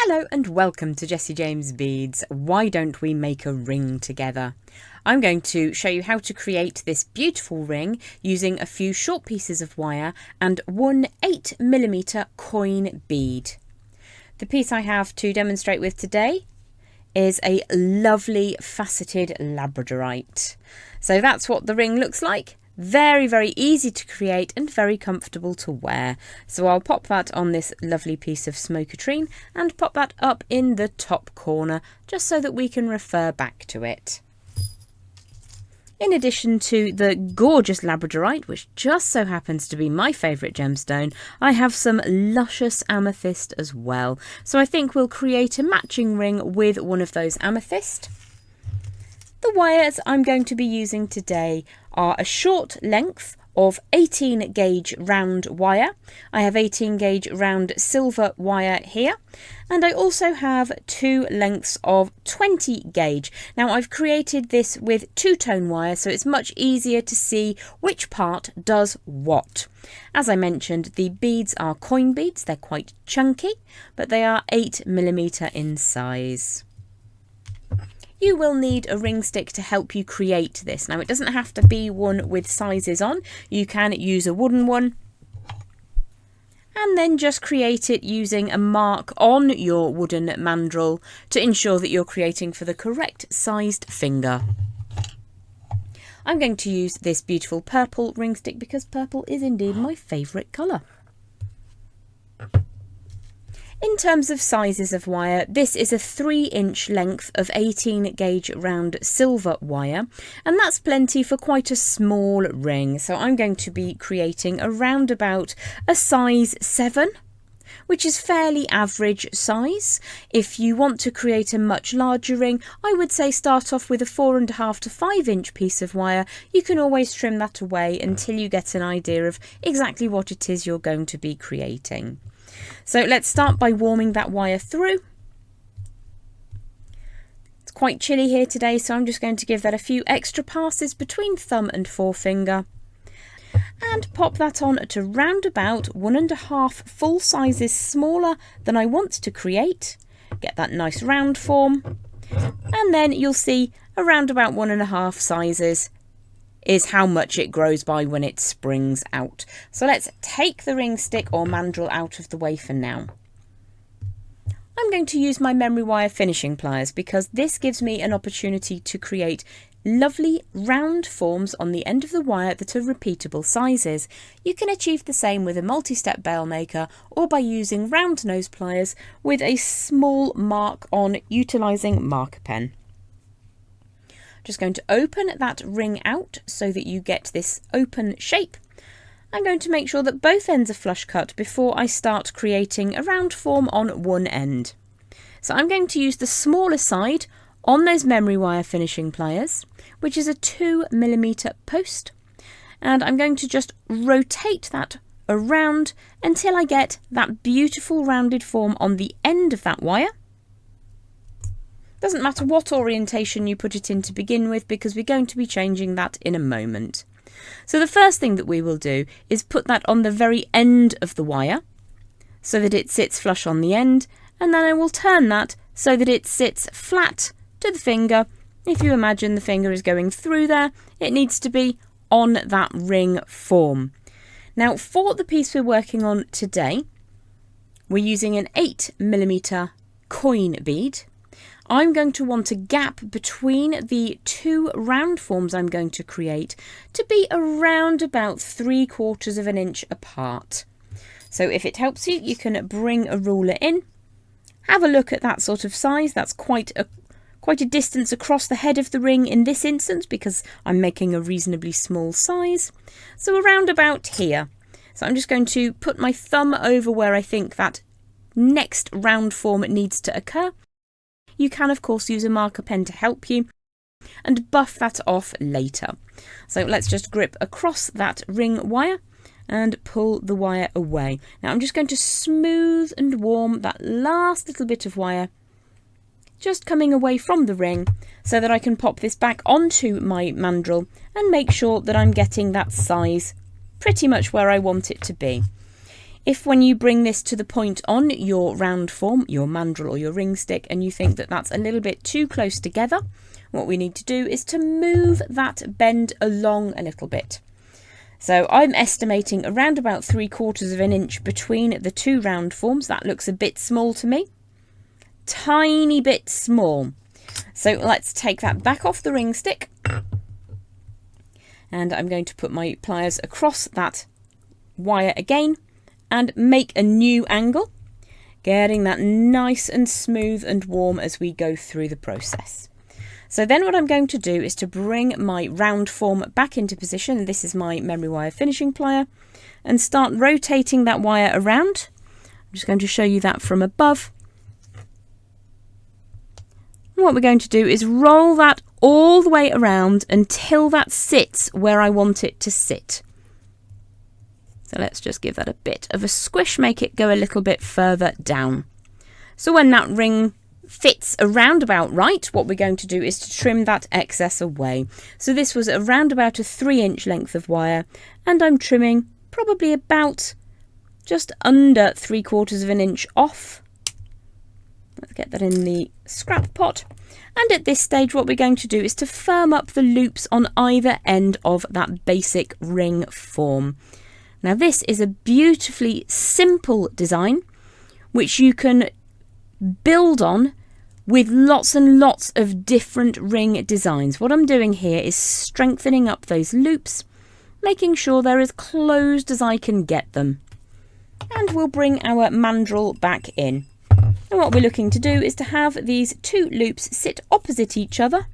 Hello and welcome to Jessie James Beads. Why don't we make a ring together? I'm going to show you how to create this beautiful ring using a few short pieces of wire and one 8mm coin bead. The piece I have to demonstrate with today is a lovely faceted labradorite. So that's what the ring looks like. Very, very easy to create and very comfortable to wear. So I'll pop that on this lovely piece of smoke-a-treen and pop that up in the top corner just so that we can refer back to it. In addition to the gorgeous labradorite, which just so happens to be my favourite gemstone, I have some luscious amethyst as well. So I think we'll create a matching ring with one of those amethyst. The wires I'm going to be using today are a short length of 18 gauge round wire. I have 18 gauge round silver wire here, and I also have two lengths of 20 gauge. Now I've created this with two-tone wire, so it's much easier to see which part does what. As I mentioned, the beads are coin beads. They're quite chunky, but they are 8mm in size. You will need a ring stick to help you create this. Now, it doesn't have to be one with sizes on. You can use a wooden one and then just create it using a mark on your wooden mandrel to ensure that you're creating for the correct sized finger. I'm going to use this beautiful purple ring stick because purple is indeed my favourite colour. In terms of sizes of wire, this is a 3-inch length of 18 gauge round silver wire, and that's plenty for quite a small ring. So I'm going to be creating around about a size 7, which is fairly average size. If you want to create a much larger ring, I would say start off with a 4.5 to 5-inch piece of wire. You can always trim that away until you get an idea of exactly what it is you're going to be creating. So let's start by warming that wire through. It's quite chilly here today, so I'm just going to give that a few extra passes between thumb and forefinger and pop that on to round about 1.5 full sizes smaller than I want to create. Get that nice round form, and then you'll see around about 1.5 sizes is how much it grows by when it springs out. So let's take the ring stick or mandrel out of the way for now. I'm going to use my memory wire finishing pliers because this gives me an opportunity to create lovely round forms on the end of the wire that are repeatable sizes. You can achieve the same with a multi-step bail maker or by using round nose pliers with a small mark on utilising marker pen. Just going to open that ring out so that you get this open shape. I'm going to make sure that both ends are flush cut before I start creating a round form on one end. So I'm going to use the smaller side on those memory wire finishing pliers, which is a 2mm post, and I'm going to just rotate that around until I get that beautiful rounded form on the end of that wire. Doesn't matter what orientation you put it in to begin with because we're going to be changing that in a moment. So the first thing that we will do is put that on the very end of the wire so that it sits flush on the end, and then I will turn that so that it sits flat to the finger. If you imagine the finger is going through there, it needs to be on that ring form. Now for the piece we're working on today, we're using an 8mm coin bead. I'm going to want a gap between the two round forms I'm going to create to be around about 3/4 of an inch apart. So if it helps you, you can bring a ruler in, have a look at that sort of size. That's quite a distance across the head of the ring in this instance because I'm making a reasonably small size. So around about here. So I'm just going to put my thumb over where I think that next round form needs to occur. You can of course use a marker pen to help you and buff that off later. So let's just grip across that ring wire and pull the wire away. Now I'm just going to smooth and warm that last little bit of wire just coming away from the ring so that I can pop this back onto my mandrel and make sure that I'm getting that size pretty much where I want it to be. If when you bring this to the point on your round form, your mandrel or your ring stick, and you think that that's a little bit too close together, what we need to do is to move that bend along a little bit. So I'm estimating around about 3/4 of an inch between the two round forms. That looks a bit small to me. Tiny bit small. So let's take that back off the ring stick. And I'm going to put my pliers across that wire again and make a new angle, getting that nice and smooth and warm as we go through the process. So then what I'm going to do is to bring my round form back into position. This is my memory wire finishing plier, and start rotating that wire around. I'm just going to show you that from above. And what we're going to do is roll that all the way around until that sits where I want it to sit. So let's just give that a bit of a squish, make it go a little bit further down. So when that ring fits around about right, what we're going to do is to trim that excess away. So this was around about a 3-inch length of wire, and I'm trimming probably about just under 3/4 of an inch off. Let's get that in the scrap pot. And at this stage, what we're going to do is to firm up the loops on either end of that basic ring form. Now this is a beautifully simple design which you can build on with lots and lots of different ring designs. What I'm doing here is strengthening up those loops, making sure they're as closed as I can get them. And we'll bring our mandrel back in. And what we're looking to do is to have these two loops sit opposite each other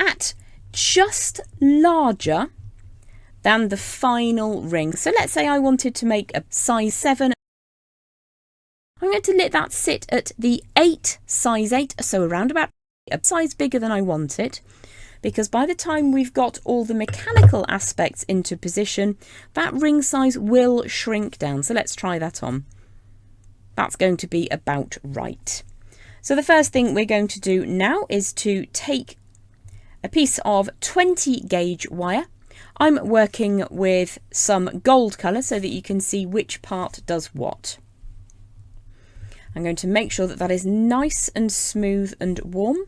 at just larger than the final ring. So let's say I wanted to make a size 7. I'm going to let that sit at the 8, size 8, so around about a size bigger than I want it, because by the time we've got all the mechanical aspects into position, that ring size will shrink down. So let's try that on. That's going to be about right. So the first thing we're going to do now is to take a piece of 20 gauge wire. I'm working with some gold colour so that you can see which part does what. I'm going to make sure that that is nice and smooth and warm.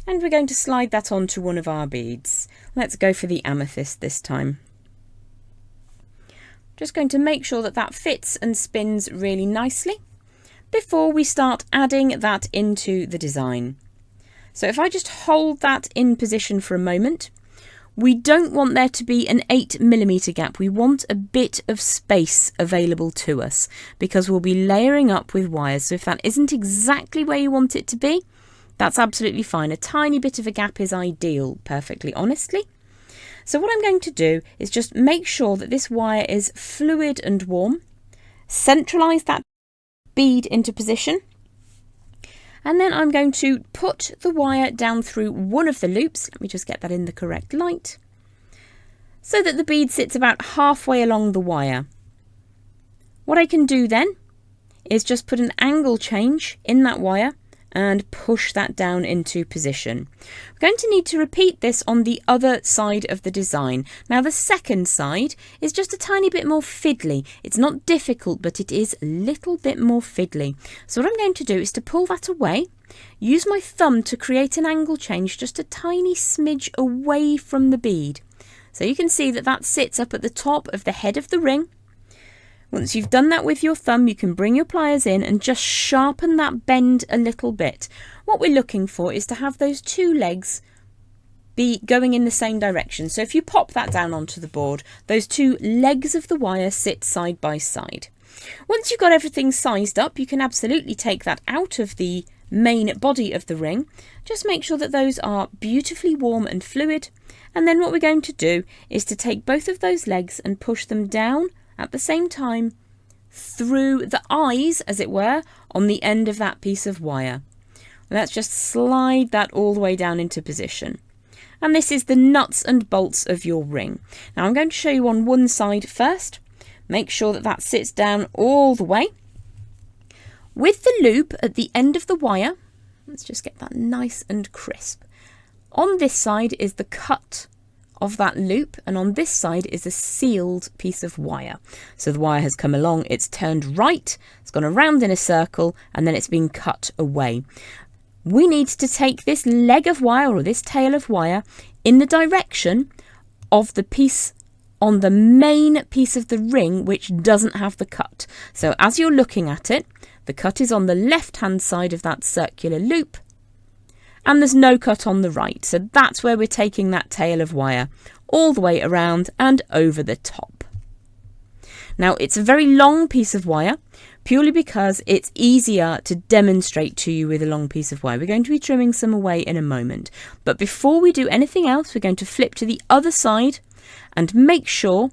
And we're going to slide that onto one of our beads. Let's go for the amethyst this time. Just going to make sure that that fits and spins really nicely before we start adding that into the design. So if I just hold that in position for a moment, we don't want there to be an 8mm gap. We want a bit of space available to us because we'll be layering up with wires. So if that isn't exactly where you want it to be, that's absolutely fine. A tiny bit of a gap is ideal, perfectly honestly. So what I'm going to do is just make sure that this wire is fluid and warm, centralise that bead into position, and then I'm going to put the wire down through one of the loops. Let me just get that in the correct light, so that the bead sits about halfway along the wire. What I can do then is just put an angle change in that wire and push that down into position. We're going to need to repeat this on the other side of the design. Now the second side is just a tiny bit more fiddly. It's not difficult, but it is a little bit more fiddly. So what I'm going to do is to pull that away, use my thumb to create an angle change just a tiny smidge away from the bead. So you can see that that sits up at the top of the head of the ring. Once you've done that with your thumb, you can bring your pliers in and just sharpen that bend a little bit. What we're looking for is to have those two legs be going in the same direction. So if you pop that down onto the board, those two legs of the wire sit side by side. Once you've got everything sized up, you can absolutely take that out of the main body of the ring. Just make sure that those are beautifully warm and fluid. And then what we're going to do is to take both of those legs and push them down at the same time through the eyes, as it were, on the end of that piece of wire. Let's just slide that all the way down into position. And this is the nuts and bolts of your ring. Now I'm going to show you on one side first. Make sure that that sits down all the way. With the loop at the end of the wire, let's just get that nice and crisp. On this side is the cut of that loop, and on this side is a sealed piece of wire. So the wire has come along, it's turned right, it's gone around in a circle, and then it's been cut away. We need to take this leg of wire or this tail of wire in the direction of the piece on the main piece of the ring which doesn't have the cut. So as you're looking at it, the cut is on the left hand side of that circular loop, and there's no cut on the right. So that's where we're taking that tail of wire all the way around and over the top. Now it's a very long piece of wire, purely because it's easier to demonstrate to you with a long piece of wire. We're going to be trimming some away in a moment. But before we do anything else, we're going to flip to the other side and make sure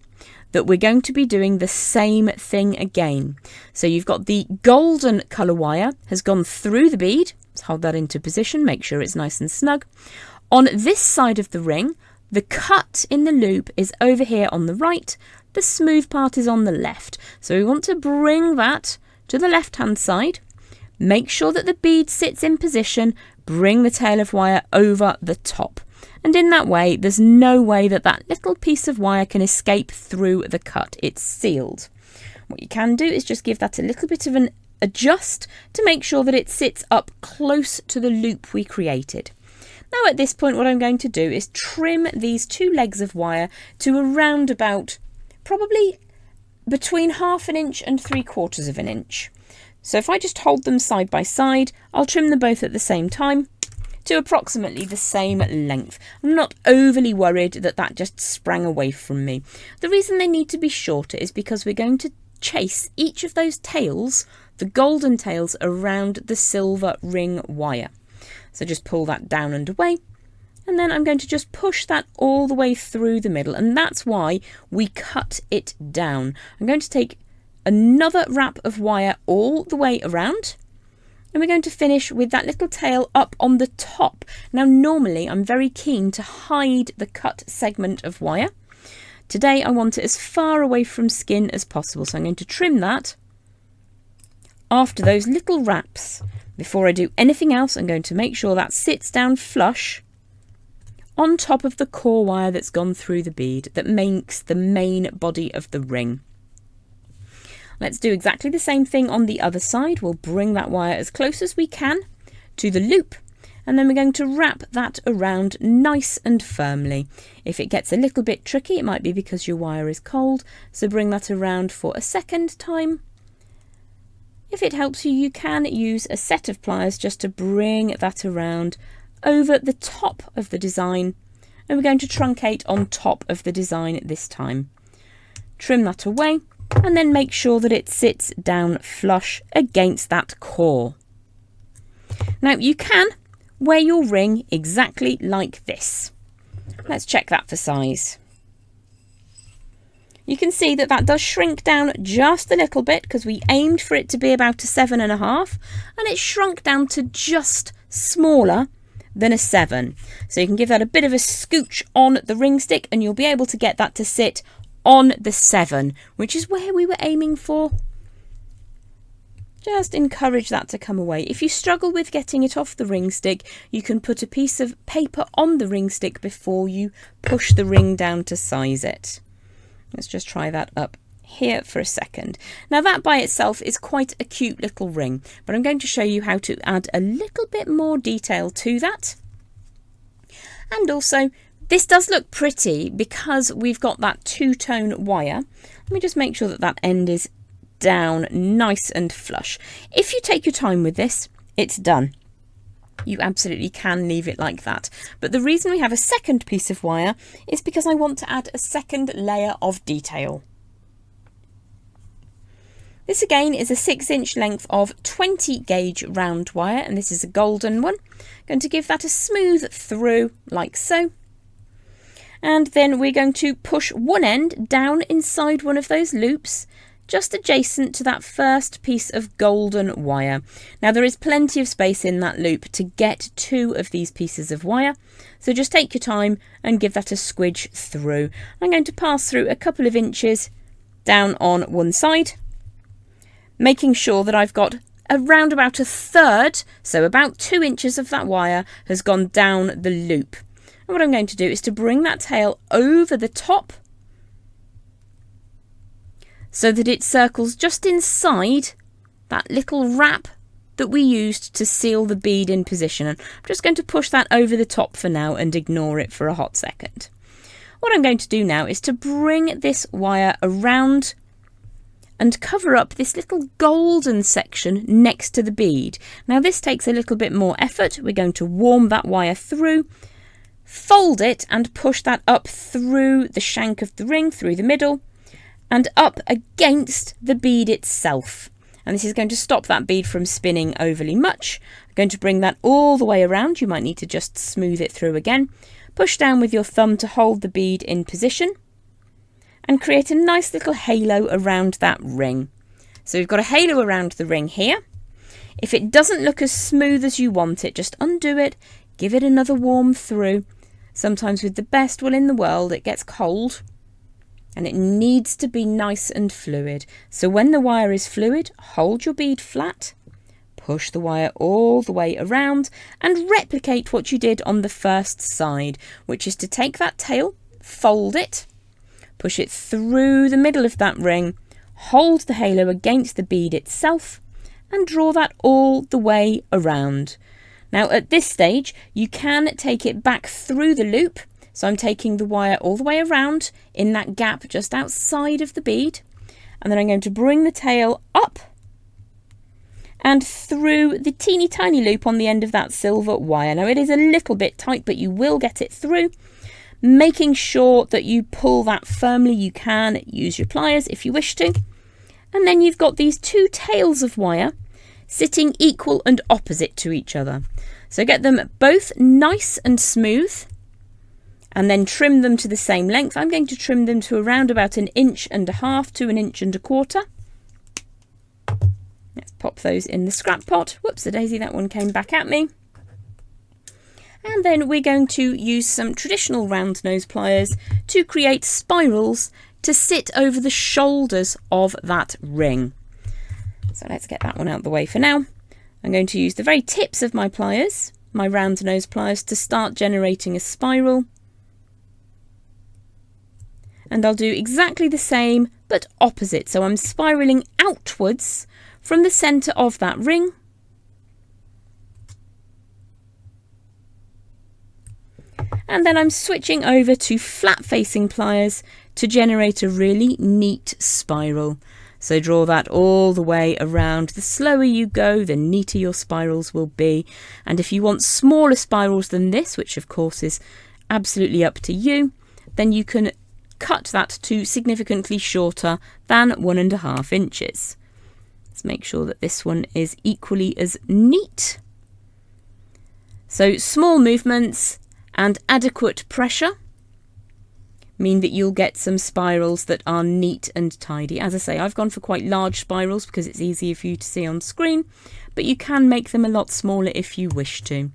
that we're going to be doing the same thing again. So you've got the golden colour wire has gone through the bead. Let's hold that into position, make sure it's nice and snug. On this side of the ring, the cut in the loop is over here on the right, the smooth part is on the left. So we want to bring that to the left hand side, make sure that the bead sits in position, bring the tail of wire over the top. And in that way, there's no way that that little piece of wire can escape through the cut. It's sealed. What you can do is just give that a little bit of an adjust to make sure that it sits up close to the loop we created. Now at this point, what I'm going to do is trim these two legs of wire to around about probably between 1/2 inch and 3/4 inch. So if I just hold them side by side, I'll trim them both at the same time to approximately the same length. I'm not overly worried that that just sprang away from me. The reason they need to be shorter is because we're going to chase each of those tails, the golden tails, around the silver ring wire. So just pull that down and away, and then I'm going to just push that all the way through the middle, and that's why we cut it down. I'm going to take another wrap of wire all the way around, and we're going to finish with that little tail up on the top. Now normally I'm very keen to hide the cut segment of wire. Today I want it as far away from skin as possible, so I'm going to trim that after those little wraps. Before I do anything else, I'm going to make sure that sits down flush on top of the core wire that's gone through the bead that makes the main body of the ring. Let's do exactly the same thing on the other side. We'll bring that wire as close as we can to the loop, and then we're going to wrap that around nice and firmly. If it gets a little bit tricky, it might be because your wire is cold, so bring that around for a second time. If it helps you, you can use a set of pliers just to bring that around over the top of the design, and we're going to truncate on top of the design this time. Trim that away, and then make sure that it sits down flush against that core. Now you can wear your ring exactly like this. Let's check that for size. You can see that that does shrink down just a little bit because we aimed for it to be about a 7.5, and it shrunk down to just smaller than a 7. So you can give that a bit of a scooch on the ring stick and you'll be able to get that to sit on the 7, which is where we were aiming for. Just encourage that to come away. If you struggle with getting it off the ring stick, you can put a piece of paper on the ring stick before you push the ring down to size it. Let's just try that up here for a second. Now that by itself is quite a cute little ring, but I'm going to show you how to add a little bit more detail to that. And also, this does look pretty because we've got that two-tone wire. Let me just make sure that that end is down nice and flush. If you take your time with this, it's done. You absolutely can leave it like that. But the reason we have a second piece of wire is because I want to add a second layer of detail. This again is a 6-inch length of 20 gauge round wire, and this is a golden one. I'm going to give that a smooth through like so. And then we're going to push one end down inside one of those loops, just adjacent to that first piece of golden wire. Now there is plenty of space in that loop to get 2 of these pieces of wire, so just take your time and give that a squidge through. I'm going to pass through a couple of inches down on one side, making sure that I've got around about a third, so about 2 inches of that wire has gone down the loop. And what I'm going to do is to bring that tail over the top so that it circles just inside that little wrap that we used to seal the bead in position. And I'm just going to push that over the top for now and ignore it for a hot second. What I'm going to do now is to bring this wire around and cover up this little golden section next to the bead. Now this takes a little bit more effort. We're going to warm that wire through, fold it and push that up through the shank of the ring, through the middle, and up against the bead itself. And this is going to stop that bead from spinning overly much. I'm going to bring that all the way around. You might need to just smooth it through again. Push down with your thumb to hold the bead in position and create a nice little halo around that ring. So we've got a halo around the ring here. If it doesn't look as smooth as you want it, just undo it, give it another warm through. Sometimes with the best will in the world, it gets cold and it needs to be nice and fluid. So when the wire is fluid, hold your bead flat, push the wire all the way around and replicate what you did on the first side, which is to take that tail, fold it, push it through the middle of that ring, hold the halo against the bead itself and draw that all the way around. Now at this stage you can take it back through the loop, so I'm taking the wire all the way around in that gap just outside of the bead, and then I'm going to bring the tail up and through the teeny tiny loop on the end of that silver wire. Now it is a little bit tight, but you will get it through. Making sure that you pull that firmly. You can use your pliers if you wish to. And then you've got these two tails of wire sitting equal and opposite to each other. So get them both nice and smooth and then trim them to the same length. I'm going to trim them to around about 1.5 inches to 1.25 inches. Let's pop those in the scrap pot. Whoops, a daisy, that one came back at me. And then we're going to use some traditional round nose pliers to create spirals to sit over the shoulders of that ring. So let's get that one out of the way for now. I'm going to use the very tips of my pliers, my round nose pliers, to start generating a spiral. And I'll do exactly the same but opposite. So I'm spiraling outwards from the centre of that ring. And then I'm switching over to flat facing pliers to generate a really neat spiral. So draw that all the way around. The slower you go, the neater your spirals will be. And if you want smaller spirals than this, which of course is absolutely up to you, then you can cut that to significantly shorter than 1.5 inches. Let's make sure that this one is equally as neat. So small movements and adequate pressure mean that you'll get some spirals that are neat and tidy. As I say, I've gone for quite large spirals because it's easier for you to see on screen, but you can make them a lot smaller if you wish to.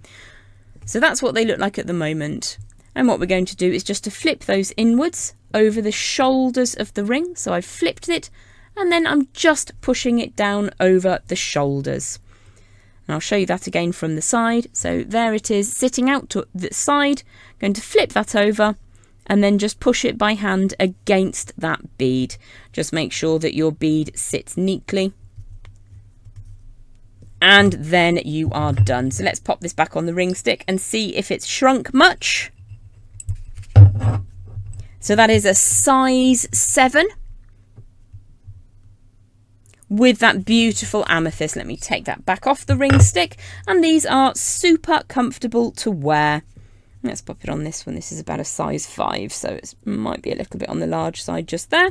So that's what they look like at the moment. And what we're going to do is just to flip those inwards over the shoulders of the ring. So I've flipped it and then I'm just pushing it down over the shoulders. And I'll show you that again from the side. So there it is, sitting out to the side. I'm going to flip that over and then just push it by hand against that bead. Just make sure that your bead sits neatly. And then you are done. So let's pop this back on the ring stick and see if it's shrunk much. So that is a size 7. With that beautiful amethyst. Let me take that back off the ring stick. And these are super comfortable to wear. Let's pop it on this one. This is about a size 5, so it might be a little bit on the large side just there.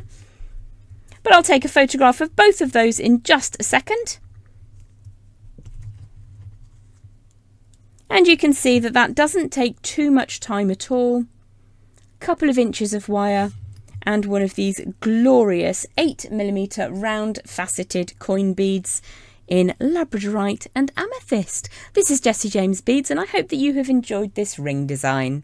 But I'll take a photograph of both of those in just a second. And you can see that that doesn't take too much time at all. A couple of inches of wire and one of these glorious 8mm round faceted coin beads in labradorite and amethyst. This is Jessie James Beads, and I hope that you have enjoyed this ring design.